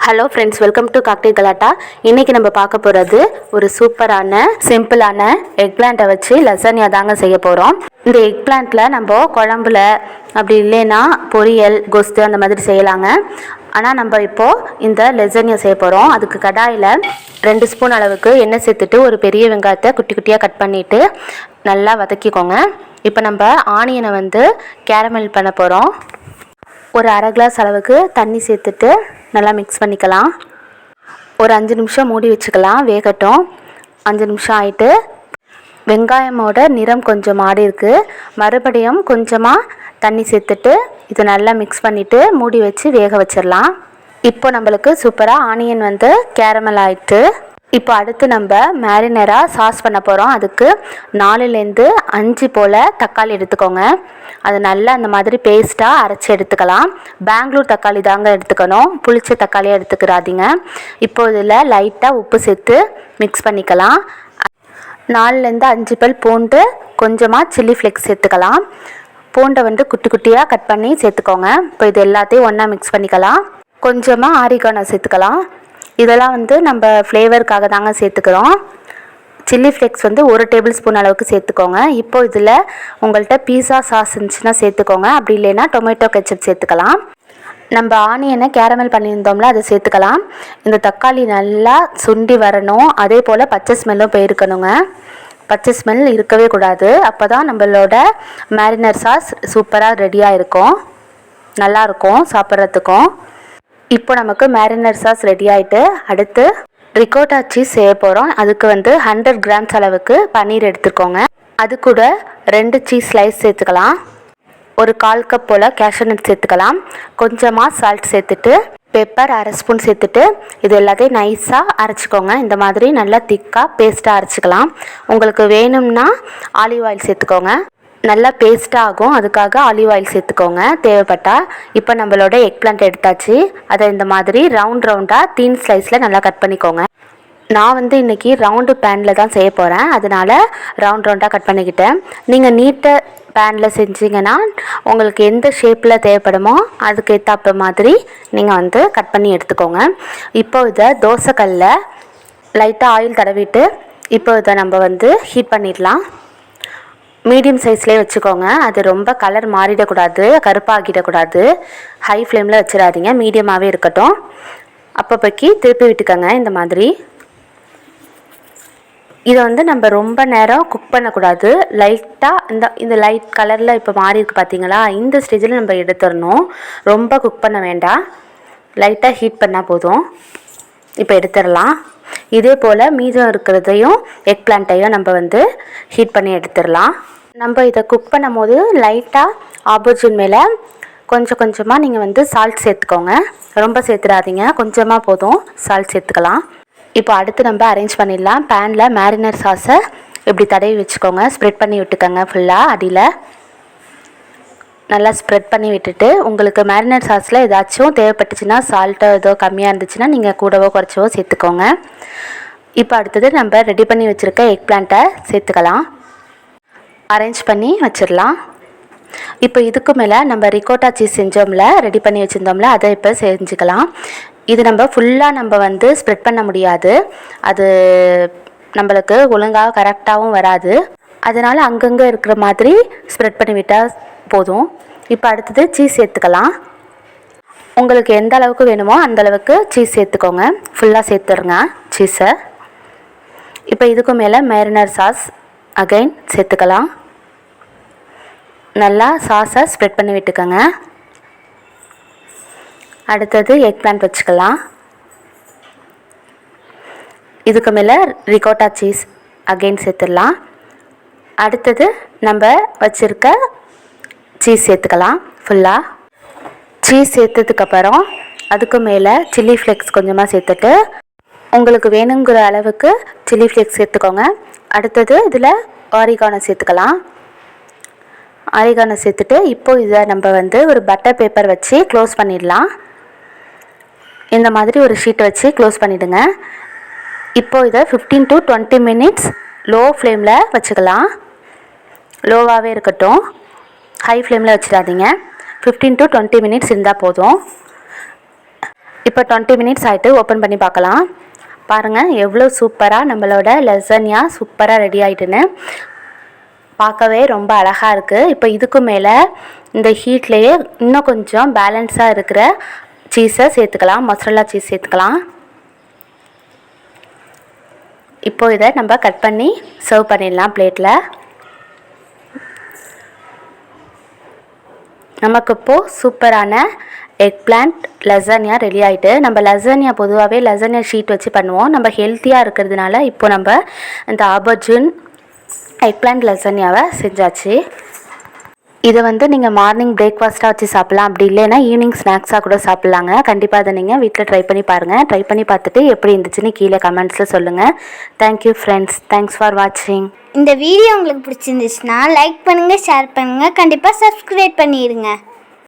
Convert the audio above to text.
Hello friends, welcome to cocktail கலாட்டா. இன்றைக்கி நம்ம பார்க்க போகிறது ஒரு சூப்பரான சிம்பிளான எக் பிளான்ட்டை வச்சு லசானியா தாங்க செய்ய போகிறோம். இந்த எக் பிளான்ட்டில் நம்ம குழம்புல அப்படி இல்லைன்னா பொரியல், கொஸ்து அந்த மாதிரி செய்யலாங்க. ஆனால் நம்ம இப்போது இந்த லசானியா செய்ய போகிறோம். அதுக்கு கடாயில் 2 ஸ்பூன் அளவுக்கு எண்ணெய் சேர்த்துட்டு ஒரு பெரிய வெங்காயத்தை குட்டி குட்டியாக கட் பண்ணிவிட்டு நல்லா வதக்கிக்கோங்க. இப்போ நம்ம ஆனியனை கேரமல் பண்ண போகிறோம். ஒரு அரை கிளாஸ் அளவுக்கு தண்ணி சேர்த்துட்டு நல்லா மிக்ஸ் பண்ணிக்கலாம். ஒரு 5 நிமிஷம் மூடி வச்சுக்கலாம், வேகட்டும். 5 நிமிஷம் ஆகிட்டு வெங்காயமோட நிறம் கொஞ்சம் மாறி இருக்குது. மறுபடியும் கொஞ்சமாக தண்ணி சேர்த்துட்டு இதை நல்லா மிக்ஸ் பண்ணிவிட்டு மூடி வச்சு வேக வச்சிடலாம். இப்போ நம்மளுக்கு சூப்பராக ஆனியன் கேரமல் ஆகிட்டு. இப்போ அடுத்து நம்ம மேரினேராக சாஸ் பண்ண போகிறோம். அதுக்கு 4லேருந்து 5 போல் தக்காளி எடுத்துக்கோங்க. அது நல்லா அந்த மாதிரி பேஸ்ட்டாக அரைச்சி எடுத்துக்கலாம். பெங்களூர் தக்காளி தாங்க எடுத்துக்கணும், புளிச்ச தக்காளியாக எடுத்துக்கிறாதீங்க. இப்போ இதில் லைட்டாக உப்பு சேர்த்து மிக்ஸ் பண்ணிக்கலாம். 4லேருந்து 5 பல் பூண்டு, கொஞ்சமாக சில்லி ஃப்ளேக்ஸ் சேர்த்துக்கலாம். பூண்டை குட்டி குட்டியாக கட் பண்ணி சேர்த்துக்கோங்க. இப்போ இது எல்லாத்தையும் ஒன்றா மிக்ஸ் பண்ணிக்கலாம். கொஞ்சமாக ஆரிகானோ சேர்த்துக்கலாம். இதெல்லாம் நம்ம ஃப்ளேவருக்காக தாங்க சேர்த்துக்கிறோம். சில்லி ஃப்ளேக்ஸ் 1 டேபிள் ஸ்பூன் அளவுக்கு சேர்த்துக்கோங்க. இப்போ இதில் உங்கள்கிட்ட பீஸா சாஸ் இருந்துச்சுன்னா சேர்த்துக்கோங்க, அப்படி இல்லைன்னா டொமேட்டோ கெச்சப் சேர்த்துக்கலாம். நம்ம ஆனியனை கேரமல் பண்ணியிருந்தோம்ல, அதை சேர்த்துக்கலாம். இந்த தக்காளி நல்லா சுண்டி வரணும், அதே போல் பச்சை ஸ்மெல்லும் போயிருக்கணுங்க. பச்சை ஸ்மெல் இருக்கவே கூடாது. அப்போ தான் நம்மளோட மேரினேட் சாஸ் சூப்பராக ரெடியாக இருக்கும், நல்லாயிருக்கும் சாப்பிட்றதுக்கும். இப்போ நமக்கு மேரினேட் சாஸ் ரெடி ஆகிட்டு அடுத்து ரிகோட்டா சீஸ் செய்ய போகிறோம். அதுக்கு 100 கிராம்ஸ் அளவுக்கு பன்னீர் எடுத்துக்கோங்க. அது கூட 2 சீஸ் ஸ்லைஸ் சேர்த்துக்கலாம். ஒரு 1/4 கப் போல் கேஷ்யூநட் சேர்த்துக்கலாம். கொஞ்சமாக சால்ட் சேர்த்துட்டு பெப்பர் அரை ஸ்பூன் சேர்த்துட்டு இது எல்லாத்தையும் நைஸாக அரைச்சிக்கோங்க. இந்த மாதிரி நல்லா திக்காக பேஸ்ட்டாக அரைச்சிக்கலாம். உங்களுக்கு வேணும்னா ஆலிவ் ஆயில் சேர்த்துக்கோங்க, நல்லா பேஸ்ட்டாக ஆகும். அதுக்காக ஆலிவ் ஆயில் சேர்த்துக்கோங்க தேவைப்பட்டால். இப்போ நம்மளோட எக் பிளான்ட் எடுத்தாச்சு. அதை இந்த மாதிரி ரவுண்டாக தீன் ஸ்லைஸில் நல்லா கட் பண்ணிக்கோங்க. நான் இன்றைக்கி ரவுண்டு பேனில் தான் செய்ய போகிறேன், அதனால் ரவுண்டாக கட் பண்ணிக்கிட்டேன். நீங்கள் நீட்ட பேனில் செஞ்சிங்கன்னா உங்களுக்கு எந்த ஷேப்பில் தேவைப்படுமோ அதுக்கு ஏற்ற மாதிரி நீங்கள் கட் பண்ணி எடுத்துக்கோங்க. இப்போ இதை தோசைக்கல்லில் லைட்டாக ஆயில் தடவிட்டு இப்போ இதை நம்ம ஹீட் பண்ணிடலாம். மீடியம் சைஸ்லேயே வச்சுக்கோங்க. அது ரொம்ப கலர் மாறிடக்கூடாது, கருப்பாகிடக்கூடாது. ஹை ஃப்ளேமில் வச்சிடாதீங்க, மீடியமாகவே இருக்கட்டும். அப்பப்போக்கி திருப்பி விட்டுக்கோங்க. இந்த மாதிரி இதை நம்ம ரொம்ப நேரம் குக் பண்ணக்கூடாது. லைட்டாக இந்த லைட் கலரில் இப்போ மாறி இருக்குது பார்த்தீங்களா, இந்த ஸ்டேஜில் நம்ம எடுத்துடணும். ரொம்ப குக் பண்ண வேண்டாம், லைட்டாக ஹீட் பண்ணால் போதும். இப்போ எடுத்துடலாம். இதே போல் மீதம் இருக்கிறதையும் எக் பிளான்ட்டையும் நம்ம ஹீட் பண்ணி எடுத்துடலாம். நம்ம இதை குக் பண்ணும் போது லைட்டாக ஆபர்ஜின் மேலே கொஞ்சமாக நீங்கள் சால்ட் சேர்த்துக்கோங்க. ரொம்ப சேர்த்துடாதீங்க, கொஞ்சமாக போதும் சால்ட் சேர்த்துக்கலாம். இப்போ அடுத்து நம்ம அரேஞ்ச் பண்ணிடலாம். பேனில் மேரினேட் சாஸை இப்படி தடவி வச்சுக்கோங்க. ஸ்ப்ரெட் பண்ணி விட்டுக்கோங்க ஃபுல்லாக. அடியில் நல்லா ஸ்ப்ரெட் பண்ணி விட்டுட்டு உங்களுக்கு மேரினேட் சாஸில் ஏதாச்சும் தேவைப்பட்டுச்சுன்னா சால்ட்டோ ஏதோ கம்மியாக இருந்துச்சுன்னா நீங்கள் கூடவோ குறைச்சவோ சேர்த்துக்கோங்க. இப்போ அடுத்தது நம்ம ரெடி பண்ணி வச்சுருக்க எக் பிளான்ட்டை சேர்த்துக்கலாம். அரேஞ்ச் பண்ணி வச்சிடலாம். இப்போ இதுக்கு மேலே நம்ம ரிகோட்டா சீஸ் செஞ்சோம்ல, ரெடி பண்ணி வச்சுருந்தோம்ல, அதை இப்போ செஞ்சுக்கலாம். இது நம்ம ஃபுல்லாக நம்ம ஸ்ப்ரெட் பண்ண முடியாது, அது நம்மளுக்கு ஒழுங்காக கரெக்டாகவும் வராது. அதனால் அங்கங்கே இருக்கிற மாதிரி ஸ்ப்ரெட் பண்ணி விட்டால் போதும். இப்போ அடுத்தது சீஸ் சேர்த்துக்கலாம். உங்களுக்கு எந்த அளவுக்கு வேணுமோ அந்த அளவுக்கு சீஸ் சேர்த்துக்கோங்க. ஃபுல்லாக சேர்த்துருங்க சீஸை. இப்போ இதுக்கு மேலே மேரினேட் சாஸ் அகைன் சேர்த்துக்கலாம். நல்லா சாஸை ஸ்ப்ரெட் பண்ணி விட்டுக்கோங்க. அடுத்தது எக் பிளான்ட் வச்சுக்கலாம். இதுக்கு மேலே ரிகோட்டா சீஸ் அகைன் சேர்த்துடலாம். அடுத்தது நம்ம வச்சுருக்க சீஸ் சேர்த்துக்கலாம். ஃபுல்லாக சீஸ் சேர்த்ததுக்கப்புறம் அதுக்கு மேலே சில்லி ஃப்ளேக்ஸ் கொஞ்சமாக சேர்த்துட்டு உங்களுக்கு வேணுங்கிற அளவுக்கு சில்லி ஃப்ளேக்ஸ் சேர்த்துக்கோங்க. அடுத்தது இதில் ஆரிகானோ சேர்த்துக்கலாம். ஆரிகானோ சேர்த்துட்டு இப்போது இதை நம்ம ஒரு பட்டர் பேப்பர் வச்சு க்ளோஸ் பண்ணிடலாம். இந்த மாதிரி ஒரு ஷீட்டை வச்சு க்ளோஸ் பண்ணிவிடுங்க. இப்போது இதை 15 to 20 மினிட்ஸ் லோ ஃப்ளேமில் வச்சுக்கலாம். லோவாகவே இருக்கட்டும், ஹை ஃப்ளேமில் வச்சிடாதீங்க. 15 to 20 மினிட்ஸ் இருந்தால் போதும். இப்போ 20 மினிட்ஸ் ஆகிட்டு ஓப்பன் பண்ணி பார்க்கலாம். பாருங்கள் எவ்வளோ சூப்பராக நம்மளோட லெசன்யா சூப்பராக ரெடி ஆகிட்டுன்னு. பார்க்கவே ரொம்ப அழகாக இருக்குது. இப்போ இதுக்கு மேலே இந்த ஹீட்லேயே இன்னும் கொஞ்சம் பேலன்ஸாக இருக்கிற சீஸை சேர்த்துக்கலாம். மொசரல்லா சீஸ் சேர்த்துக்கலாம். இப்போ இதை நம்ம கட் பண்ணி சர்வ் பண்ணிடலாம் பிளேட்டில். நமக்கு இப்போது சூப்பரான எக் பிளான்ட் லெசன்யா ரெடி ஆகிட்டு. நம்ம லெசன்யா பொதுவாகவே லெசன்யா ஷீட் வச்சு பண்ணுவோம். நம்ம ஹெல்த்தியாக இருக்கிறதுனால இப்போ நம்ம இந்த ஆபர்ஜின் எக் பிளான்ட் லெசன்யாவை செஞ்சாச்சு. இதை நீங்கள் மார்னிங் பிரேக்ஃபாஸ்ட்டாக வச்சு சாப்பிட்லாம். அப்படி இல்லைன்னா ஈவினிங் ஸ்நாக்ஸாக கூட சாப்பிட்லாங்க. கண்டிப்பாக அதை நீங்கள் வீட்டில் ட்ரை பண்ணி பாருங்கள். ட்ரை பண்ணி பார்த்துட்டு எப்படி இருந்துச்சுன்னு கீழே கமெண்ட்ஸில் சொல்லுங்கள். Thank you friends. தேங்க்ஸ் ஃபார் வாட்சிங். இந்த வீடியோ உங்களுக்கு பிடிச்சிருந்துச்சுன்னா லைக் பண்ணுங்கள், ஷேர் பண்ணுங்கள், கண்டிப்பாக சப்ஸ்கிரைப் பண்ணிடுங்க.